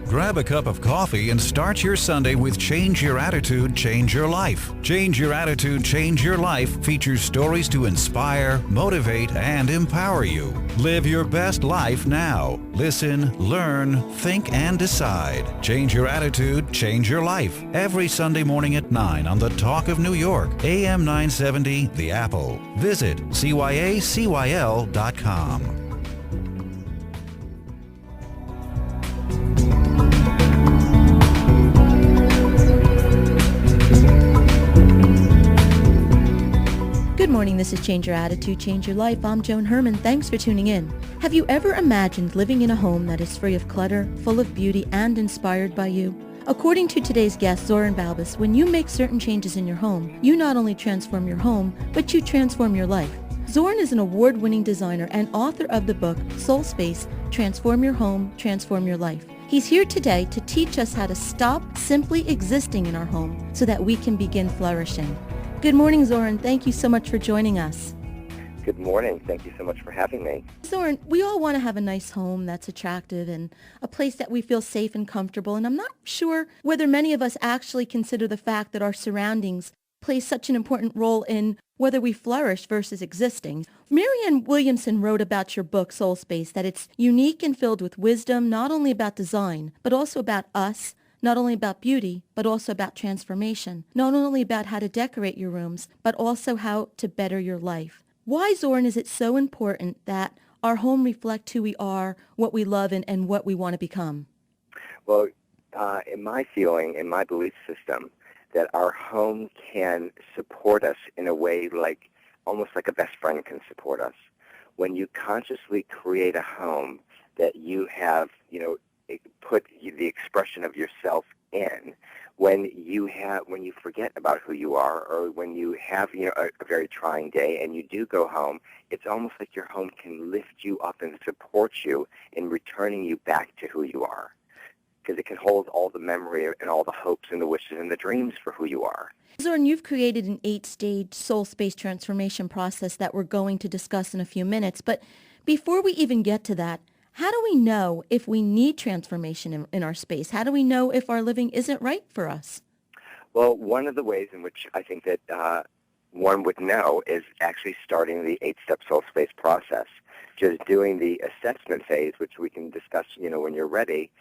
Grab a cup of coffee and start your Sunday with Change Your Attitude, Change Your Life. Change Your Attitude, Change Your Life features stories to inspire, motivate, and empower you. Live your best life now. Listen, learn, think, and decide. Change Your Attitude, Change Your Life. Every Sunday morning at 9 on the Talk of New York, AM 970, The Apple. Visit cyacyl.com. Good morning, this is Change Your Attitude, Change Your Life. I'm Joan Herman. Thanks for tuning in. Have you ever imagined living in a home that is free of clutter, full of beauty, and inspired by you? According to today's guest, Xorin Balbes, when you make certain changes in your home, you not only transform your home, but you transform your life. Xorin is an award-winning designer and author of the book, SoulSpace, Transform Your Home, Transform Your Life. He's here today to teach us how to stop simply existing in our home so that we can begin flourishing. Good morning, Xorin. Thank you so much for joining us. Good morning. Thank you so much for having me. Xorin, we all want to have a nice home that's attractive and a place that we feel safe and comfortable. And I'm not sure whether many of us actually consider the fact that our surroundings play such an important role in whether we flourish versus existing. Marianne Williamson wrote about your book, SoulSpace, that it's unique and filled with wisdom, not only about design, but also about us, not only about beauty, but also about transformation, not only about how to decorate your rooms, but also how to better your life. Why, Xorin, is it so important that our home reflect who we are, what we love, and what we want to become? Well, in my feeling, in my belief system, that our home can support us in a way like, almost like a best friend can support us. When you consciously create a home that you have, put the expression of yourself in, when you forget about who you are, or when you have a very trying day and you do go home, it's almost like your home can lift you up and support you in returning you back to who you are, because it can hold all the memory and all the hopes and the wishes and the dreams for who you are. Xorin, you've created an 8-stage soul space transformation process that we're going to discuss in a few minutes, but before we even get to that, how do we know if we need transformation in our space? How do we know if our living isn't right for us? Well, one of the ways in which I think that one would know is actually starting the 8-step soul space process. Just doing the assessment phase, which we can discuss, when you're ready,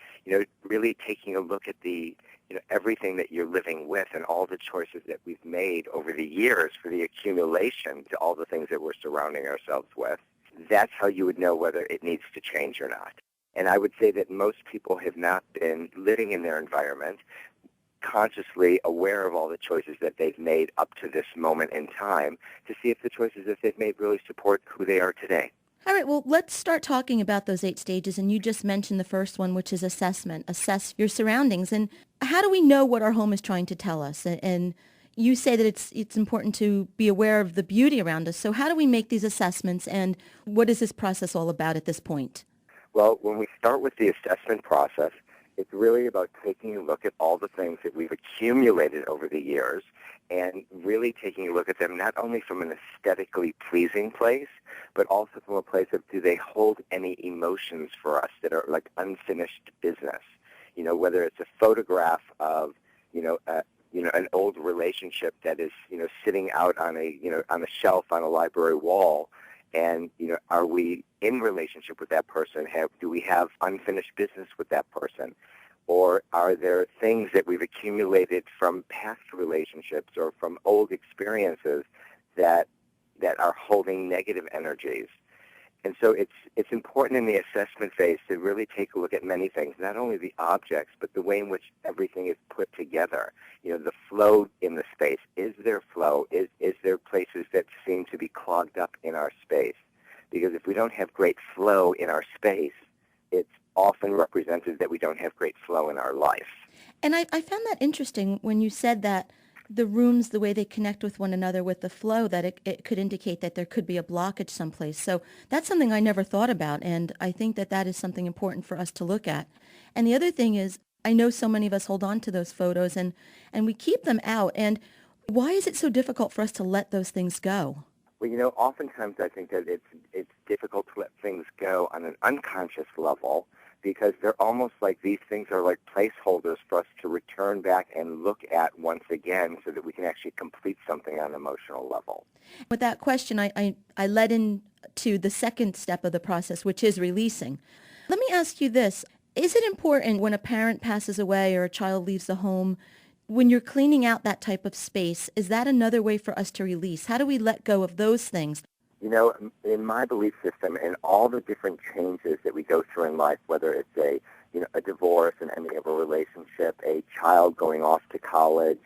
really taking a look at the, everything that you're living with and all the choices that we've made over the years for the accumulation to all the things that we're surrounding ourselves with. That's how you would know whether it needs to change or not. And I would say that most people have not been living in their environment consciously aware of all the choices that they've made up to this moment in time to see if the choices that they've made really support who they are today. All right, well, let's start talking about those 8 stages. And you just mentioned the first one, which is assessment. Assess your surroundings. And how do we know what our home is trying to tell us? And you say that it's important to be aware of the beauty around us. So how do we make these assessments, and what is this process all about at this point? Well, when we start with the assessment process, it's really about taking a look at all the things that we've accumulated over the years and really taking a look at them not only from an aesthetically pleasing place, but also from a place of, do they hold any emotions for us that are like unfinished business? Whether it's a photograph of, an old relationship that is, sitting out on a shelf on a library wall, and, are we in relationship with that person? Do we have unfinished business with that person? Or are there things that we've accumulated from past relationships or from old experiences that are holding negative energies? And so it's important in the assessment phase to really take a look at many things, not only the objects, but the way in which everything is put together. The flow in the space. Is there flow? Is there places that seem to be clogged up in our space? Because if we don't have great flow in our space, it's often represented that we don't have great flow in our life. And I found that interesting when you said that the rooms, the way they connect with one another with the flow, that it could indicate that there could be a blockage someplace. So that's something I never thought about, and I think that is something important for us to look at. And the other thing is, I know so many of us hold on to those photos, and we keep them out. And why is it so difficult for us to let those things go? Well, oftentimes I think that it's difficult to let things go on an unconscious level because they're almost like these things are like placeholders for us to return back and look at once again so that we can actually complete something on an emotional level. With that question, I led into the second step of the process, which is releasing. Let me ask you this. Is it important when a parent passes away or a child leaves the home, when you're cleaning out that type of space, is that another way for us to release? How do we let go of those things? You know, in my belief system and all the different changes that we go through in life, whether it's a divorce, an ending of a relationship, a child going off to college,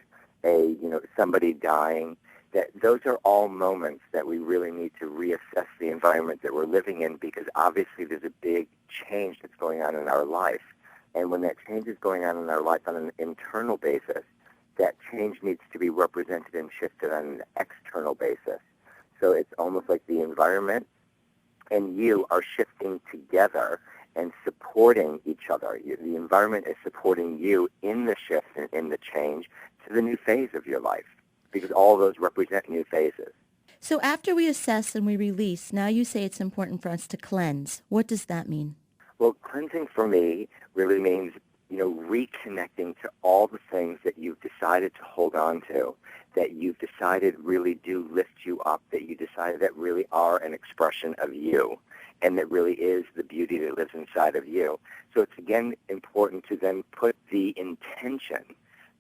somebody dying, that those are all moments that we really need to reassess the environment that we're living in, because obviously there's a big change that's going on in our life. And when that change is going on in our life on an internal basis, that change needs to be represented and shifted on an external basis. So it's almost like the environment and you are shifting together and supporting each other. The environment is supporting you in the shift and in the change to the new phase of your life, because all those represent new phases. So after we assess and we release, now you say it's important for us to cleanse. What does that mean? Well, cleansing for me really means, reconnecting to all the things that you've decided to hold on to, that you've decided really do lift you up, that you decided that really are an expression of you, and that really is the beauty that lives inside of you. So it's, again, important to then put the intention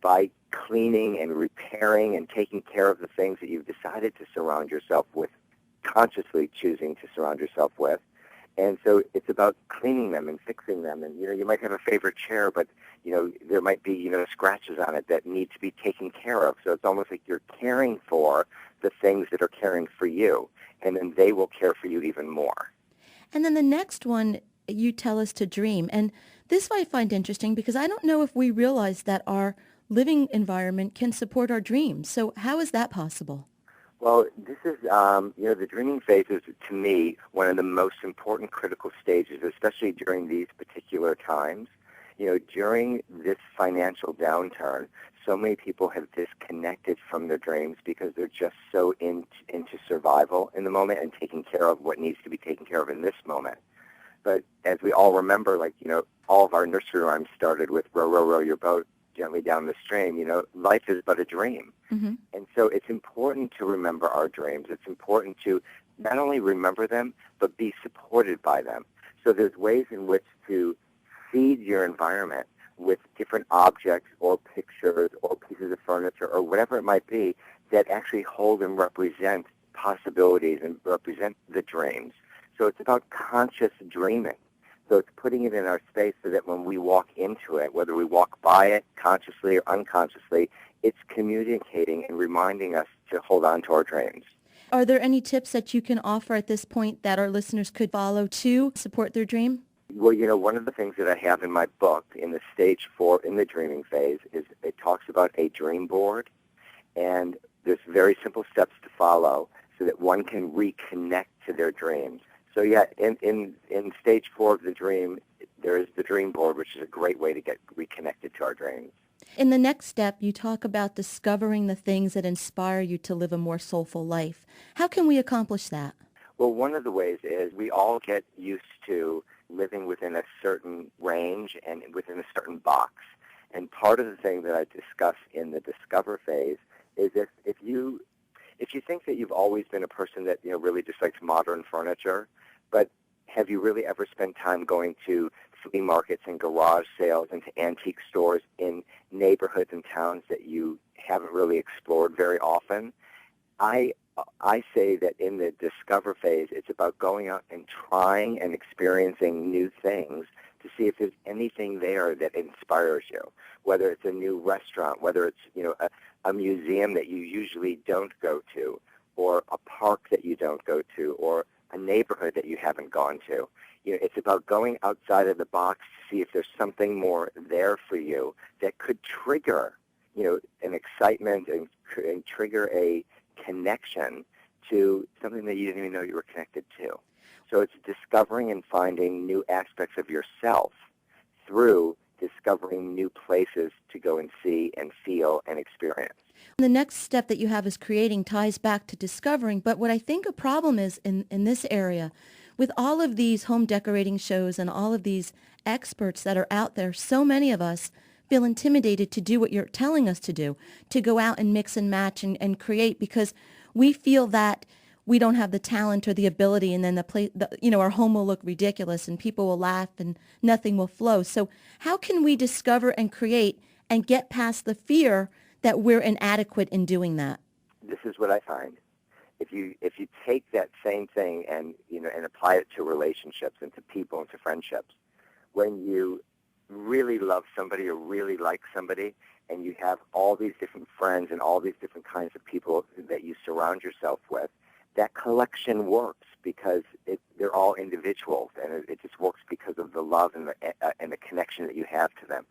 by cleaning and repairing and taking care of the things that you've decided to surround yourself with, consciously choosing to surround yourself with. And so it's about cleaning them and fixing them. And, you might have a favorite chair, but, there might be, scratches on it that need to be taken care of. So it's almost like you're caring for the things that are caring for you, and then they will care for you even more. And then the next one, you tell us to dream. And this I find interesting because I don't know if we realize that our living environment can support our dreams. So how is that possible? Well, this is, the dreaming phase is, to me, one of the most important critical stages, especially during these particular times. During this financial downturn, so many people have disconnected from their dreams because they're just so into survival in the moment and taking care of what needs to be taken care of in this moment. But as we all remember, all of our nursery rhymes started with row, row, row your boat gently down the stream. Life is but a dream. Mm-hmm. And so it's important to remember our dreams. It's important to not only remember them, but be supported by them. So there's ways in which to feed your environment with different objects or pictures or pieces of furniture or whatever it might be that actually hold and represent possibilities and represent the dreams. So it's about conscious dreaming. So it's putting it in our space so that when we walk into it, whether we walk by it consciously or unconsciously, it's communicating and reminding us to hold on to our dreams. Are there any tips that you can offer at this point that our listeners could follow to support their dream? Well, one of the things that I have in my book in the stage 4 in the dreaming phase is it talks about a dream board, and there's very simple steps to follow so that one can reconnect to their dreams. So yeah, in stage 4 of the dream, there is the dream board, which is a great way to get reconnected to our dreams. In the next step, you talk about discovering the things that inspire you to live a more soulful life. How can we accomplish that? Well, one of the ways is we all get used to living within a certain range and within a certain box. And part of the thing that I discuss in the discover phase is if you think that you've always been a person that really just likes modern furniture, but have you really ever spent time going to flea markets and garage sales and to antique stores in neighborhoods and towns that you haven't really explored very often? I say that in the discover phase, it's about going out and trying and experiencing new things to see if there's anything there that inspires you, whether it's a new restaurant, whether it's a museum that you usually don't go to, or a park that you don't go to, or a neighborhood that you haven't gone to. It's about going outside of the box to see if there's something more there for you that could trigger, an excitement and trigger a connection to something that you didn't even know you were connected to. So it's discovering and finding new aspects of yourself through discovering new places to go and see and feel and experience. The next step that you have is creating ties back to discovering. But what I think a problem is in this area, with all of these home decorating shows and all of these experts that are out there, so many of us feel intimidated to do what you're telling us to do, to go out and mix and match and create, because we feel that we don't have the talent or the ability, and then our home will look ridiculous and people will laugh and nothing will flow. So how can we discover and create and get past the fear that we're inadequate in doing that? This is what I find. If you take that same thing and apply it to relationships and to people and to friendships, when you really love somebody or really like somebody, and you have all these different friends and all these different kinds of people that you surround yourself with, that collection works because they're all individuals, and it just works because of the love and the connection that you have to them.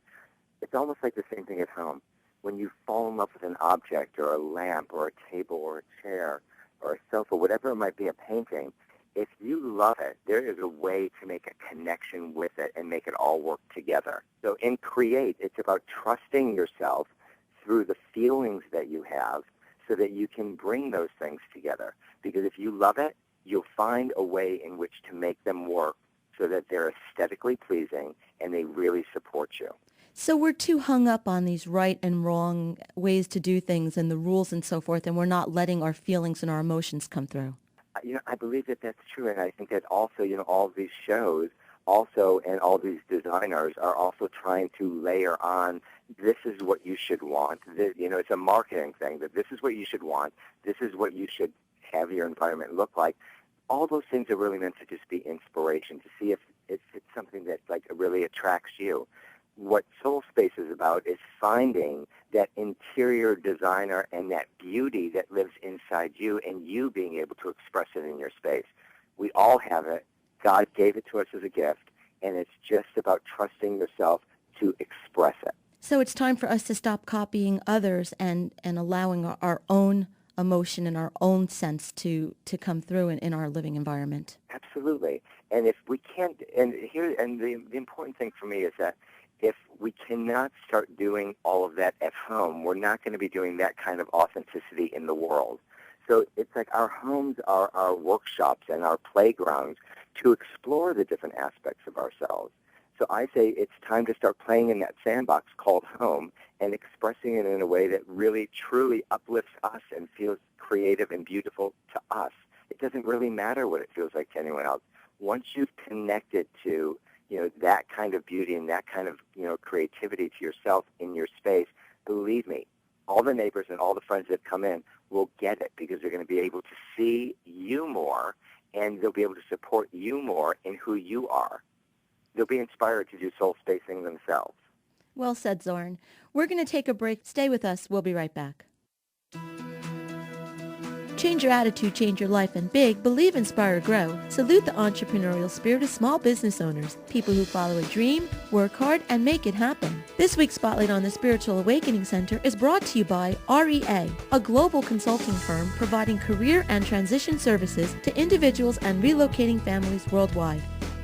It's almost like the same thing at home. When you fall in love with an object or a lamp or a table or a chair or a sofa, whatever it might be, a painting, if you love it, there is a way to make a connection with it and make it all work together. So in Create, it's about trusting yourself through the feelings that you have so that you can bring those things together. Because if you love it, you'll find a way in which to make them work so that they're aesthetically pleasing and they really support you. So we're too hung up on these right and wrong ways to do things and the rules and so forth, and we're not letting our feelings and our emotions come through. I believe that that's true, and I think that also, all of these shows also and all these designers are also trying to layer on, this is what you should want. It's a marketing thing, that this is what you should want. This is what you should have your environment look like. All those things are really meant to just be inspiration, to see if it's something that really attracts you. What SoulSpace is about is finding that interior designer and that beauty that lives inside you and you being able to express it in your space. We all have it. God gave it to us as a gift, and it's just about trusting yourself to express it. So it's time for us to stop copying others and allowing our own emotion and our own sense to come through in our living environment. Absolutely. And if we can't, the important thing for me is that if we cannot start doing all of that at home, we're not going to be doing that kind of authenticity in the world. So it's like our homes are our workshops and our playgrounds to explore the different aspects of ourselves. So I say it's time to start playing in that sandbox called home and expressing it in a way that really, truly uplifts us and feels creative and beautiful to us. It doesn't really matter what it feels like to anyone else. Once you've connected to that kind of beauty and that kind of, creativity to yourself in your space, believe me, all the neighbors and all the friends that come in will get it because they're going to be able to see you more and they'll be able to support you more in who you are. They'll be inspired to do soul spacing themselves. Well said, Xorin. We're going to take a break. Stay with us. We'll be right back. Change your attitude, change your life, and big, believe, inspire, grow. Salute the entrepreneurial spirit of small business owners, people who follow a dream, work hard, and make it happen. This week's Spotlight on the Spiritual Awakening Center is brought to you by REA, a global consulting firm providing career and transition services to individuals and relocating families worldwide.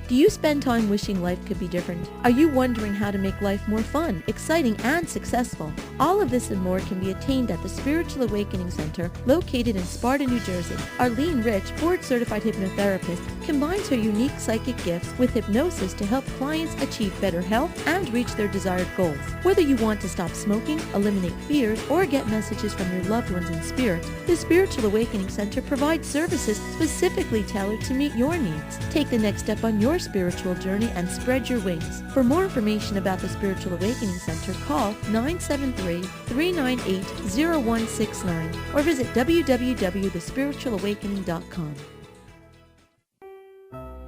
Do you spend time wishing life could be different? Are you wondering how to make life more fun, exciting, and successful? All of this and more can be attained at the Spiritual Awakening Center located in Sparta, New Jersey. Arlene Rich, board-certified hypnotherapist, combines her unique psychic gifts with hypnosis to help clients achieve better health and reach their desired goals. Whether you want to stop smoking, eliminate fears, or get messages from your loved ones in spirit, the Spiritual Awakening Center provides services specifically tailored to meet your needs. Take the next step on your spiritual journey and spread your wings. For more information about the Spiritual Awakening Center, call 973-398-0169 or visit www.thespiritualawakening.com.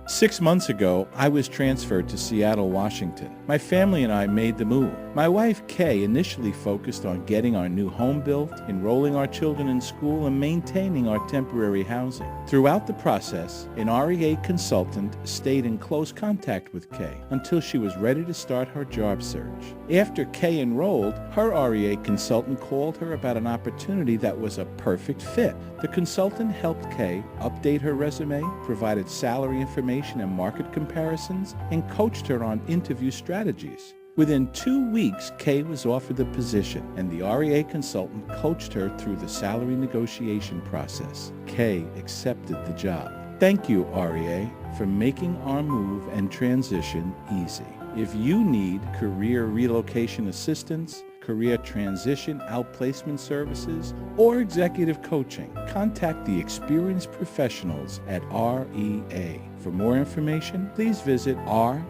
6 months ago, I was transferred to Seattle, Washington. My family and I made the move. My wife, Kay, initially focused on getting our new home built, enrolling our children in school, and maintaining our temporary housing. Throughout the process, an REA consultant stayed in close contact with Kay until she was ready to start her job search. After Kay enrolled, her REA consultant called her about an opportunity that was a perfect fit. The consultant helped Kay update her resume, provided salary information and market comparisons, and coached her on interview strategies. Within 2 weeks, Kay was offered the position, and the REA consultant coached her through the salary negotiation process. Kay accepted the job. Thank you, REA, for making our move and transition easy. If you need career relocation assistance, career transition outplacement services, or executive coaching, contact the experienced professionals at REA. For more information, please visit r-e-a.com.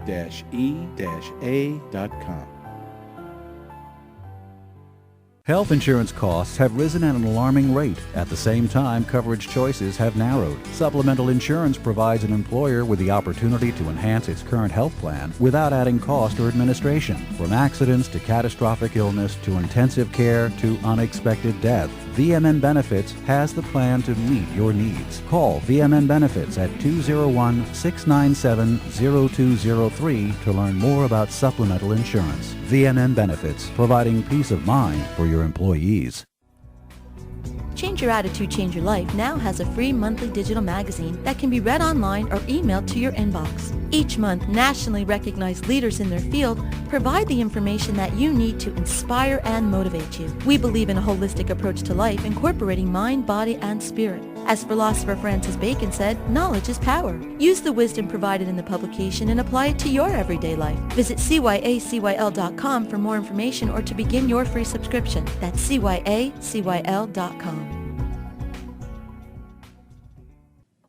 Health insurance costs have risen at an alarming rate. At the same time, coverage choices have narrowed. Supplemental insurance provides an employer with the opportunity to enhance its current health plan without adding cost or administration. From accidents to catastrophic illness to intensive care to unexpected death, VMN Benefits has the plan to meet your needs. Call VMN Benefits at 201-697-0203 to learn more about supplemental insurance. VMN Benefits, providing peace of mind for your employees. Change Your Attitude, Change Your Life now has a free monthly digital magazine that can be read online or emailed to your inbox. Each month, nationally recognized leaders in their field provide the information that you need to inspire and motivate you. We believe in a holistic approach to life, incorporating mind, body, and spirit. As philosopher Francis Bacon said, knowledge is power. Use the wisdom provided in the publication and apply it to your everyday life. Visit cyacyl.com for more information or to begin your free subscription. That's cyacyl.com.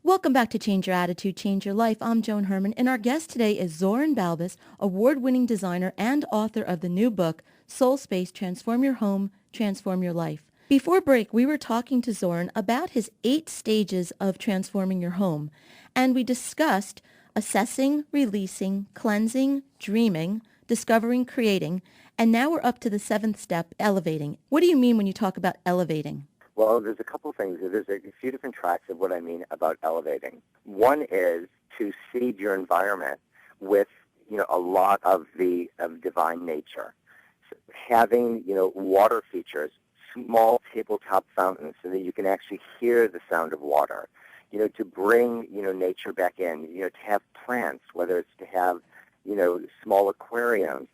Welcome back to Change Your Attitude, Change Your Life. I'm Joan Herman, and our guest today is Xorin Balbes, award-winning designer and author of the new book, SoulSpace, Transform Your Home, Transform Your Life. Before break, we were talking to Xorin about his 8 stages of transforming your home, and we discussed assessing, releasing, cleansing, dreaming, discovering, creating, and now we're up to the 7th step, elevating. What do you mean when you talk about elevating? Well, there's a couple things. There's a few different tracks of what I mean about elevating. One is to seed your environment with, a lot of divine nature. So having, water features, small tabletop fountains so that you can actually hear the sound of water. To bring, nature back in, to have plants, whether it's to have, small aquariums,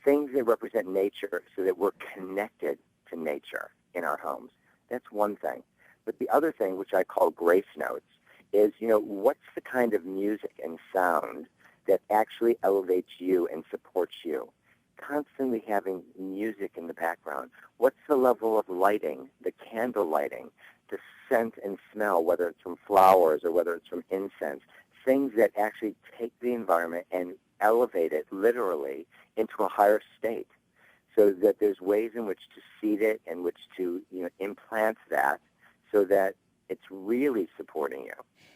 things that represent nature so that we're connected to nature in our homes. That's one thing. But the other thing, which I call grace notes, is, what's the kind of music and sound that actually elevates you and supports you? Constantly having music in the background. What's the level of lighting, the candle lighting, the scent and smell, whether it's from flowers or whether it's from incense, things that actually take the environment and elevate it literally into a higher state. So that there's ways in which to seed it and which to implant that so that it's really supporting you.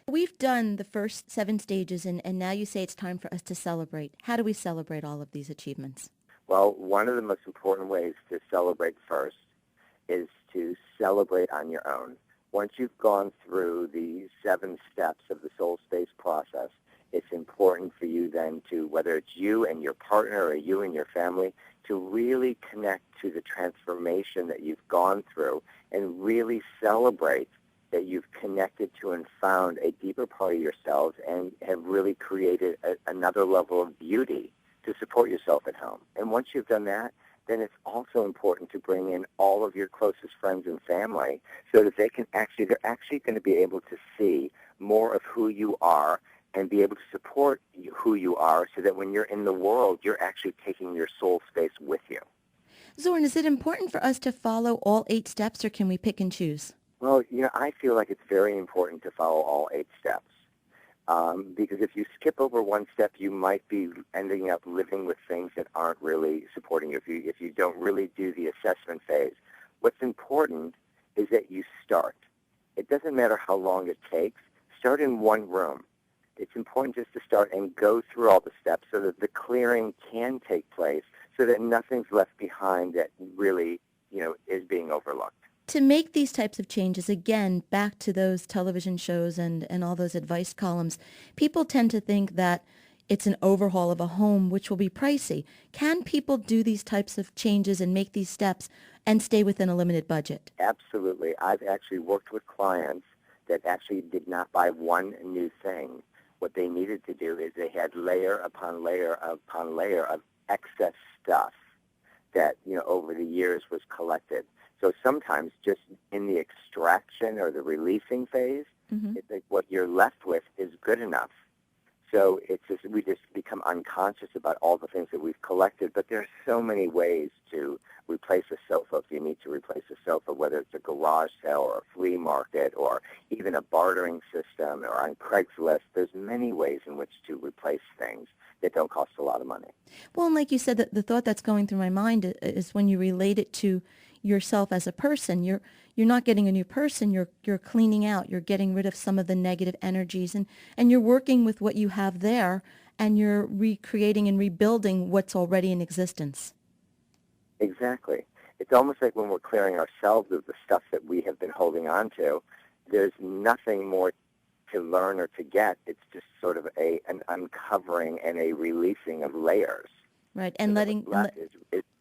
We've done the first 7 stages, and now you say it's time for us to celebrate. How do we celebrate all of these achievements? Well, one of the most important ways to celebrate first is to celebrate on your own. Once you've gone through the 7 steps of the SoulSpace process, it's important for you then to, whether it's you and your partner or you and your family, to really connect to the transformation that you've gone through and really celebrate that you've connected to and found a deeper part of yourselves and have really created another level of beauty to support yourself at home. And once you've done that, then it's also important to bring in all of your closest friends and family so that they're actually going to be able to see more of who you are and be able to support who you are so that when you're in the world, you're actually taking your soul space with you. Xorin, is it important for us to follow all 8 steps, or can we pick and choose? Well, I feel like it's very important to follow all 8 steps because if you skip over one step, you might be ending up living with things that aren't really supporting you. If you don't really do the assessment phase, what's important is that you start. It doesn't matter how long it takes. Start in one room. It's important just to start and go through all the steps so that the clearing can take place so that nothing's left behind that really, is being overlooked. To make these types of changes, again, back to those television shows and all those advice columns, people tend to think that it's an overhaul of a home, which will be pricey. Can people do these types of changes and make these steps and stay within a limited budget? Absolutely. I've actually worked with clients that actually did not buy one new thing. What they needed to do is they had layer upon layer upon layer of excess stuff that, over the years was collected. So sometimes just in the extraction or the releasing phase, It's like what you're left with is good enough. So we just become unconscious about all the things that we've collected. But there are so many ways to replace a sofa if you need to replace a sofa, whether it's a garage sale or a flea market or even a bartering system or on Craigslist. There's many ways in which to replace things that don't cost a lot of money. Well, and like you said, the thought that's going through my mind is when you relate it to yourself as a person, you're not getting a new person, you're cleaning out, you're getting rid of some of the negative energies, and you're working with what you have there, and you're recreating and rebuilding what's already in existence. Exactly. It's almost like when we're clearing ourselves of the stuff that we have been holding on to, there's nothing more to learn or to get. It's just sort of an uncovering and a releasing of layers. Right, and letting...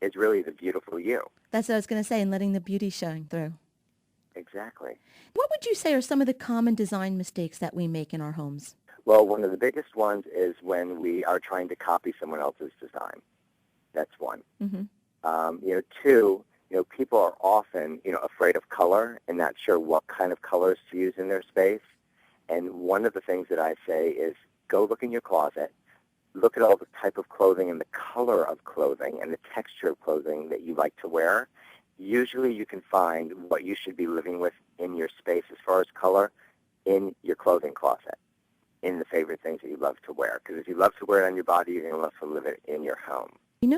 is really the beautiful you. That's what I was going to say, and letting the beauty shine through. Exactly. What would you say are some of the common design mistakes that we make in our homes? Well, one of the biggest ones is when we are trying to copy someone else's design. That's one. Two, people are often, afraid of color and not sure what kind of colors to use in their space. And one of the things that I say is go look in your closet, look at all the type of clothing and the color of clothing and the texture of clothing that you like to wear. Usually you can find what you should be living with in your space as far as color in your clothing closet, in the favorite things that you love to wear. Because if you love to wear it on your body, you're going to love to live it in your home.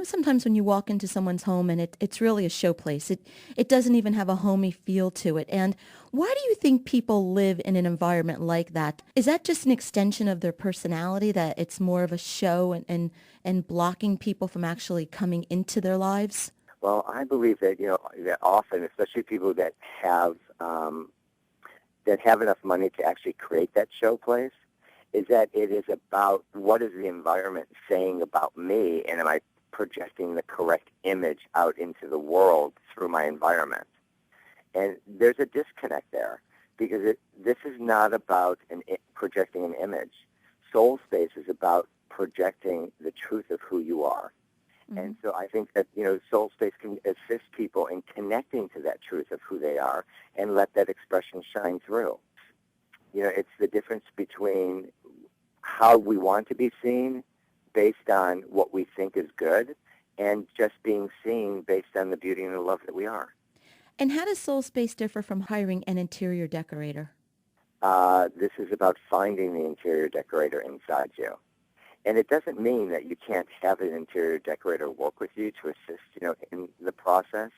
Sometimes when you walk into someone's home and it's really a showplace, it doesn't even have a homey feel to it. And why do you think people live in an environment like that? Is that just an extension of their personality, that it's more of a show and blocking people from actually coming into their lives? Well, I believe that, that often, especially people that have enough money to actually create that showplace, is that it is about what is the environment saying about me, and am I projecting the correct image out into the world through my environment. And there's a disconnect there because this is not about projecting an image. SoulSpace is about projecting the truth of who you are. Mm-hmm. And so I think that, SoulSpace can assist people in connecting to that truth of who they are and let that expression shine through. It's the difference between how we want to be seen based on what we think is good, and just being seen based on the beauty and the love that we are. And how does SoulSpace differ from hiring an interior decorator? This is about finding the interior decorator inside you. And it doesn't mean that you can't have an interior decorator work with you to assist, in the process,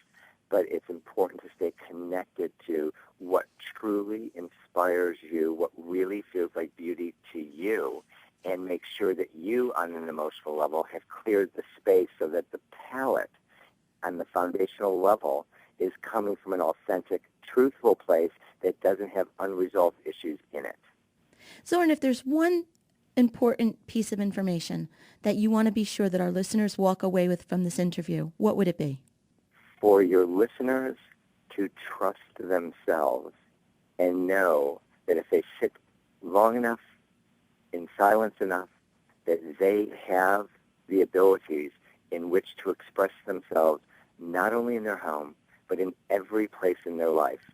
but it's important to stay connected to what truly inspires you, what really feels like beauty to you, and make sure that you, on an emotional level, have cleared the space so that the palette on the foundational level is coming from an authentic, truthful place that doesn't have unresolved issues in it. Xorin, if there's one important piece of information that you want to be sure that our listeners walk away with from this interview, what would it be? For your listeners to trust themselves and know that if they sit long enough, in silence enough, that they have the abilities in which to express themselves not only in their home, but in every place in their life,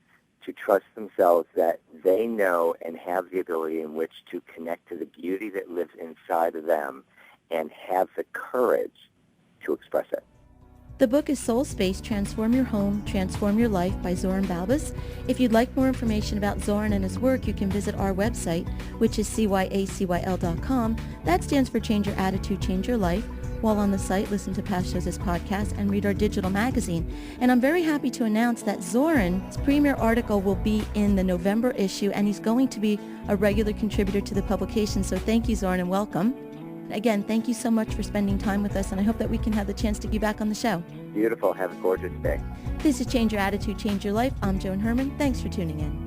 to trust themselves that they know and have the ability in which to connect to the beauty that lives inside of them and have the courage to express it. The book is SoulSpace, Transform Your Home, Transform Your Life by Xorin Balbes. If you'd like more information about Xorin and his work, you can visit our website, which is cyacyl.com. That stands for Change Your Attitude, Change Your Life. While on the site, listen to past shows as podcasts and read our digital magazine. And I'm very happy to announce that Xorin's premier article will be in the November issue, and he's going to be a regular contributor to the publication. So thank you, Xorin, and welcome. Again, thank you so much for spending time with us, and I hope that we can have the chance to get you back on the show. Beautiful. Have a gorgeous day. This is Change Your Attitude, Change Your Life. I'm Joan Herman. Thanks for tuning in.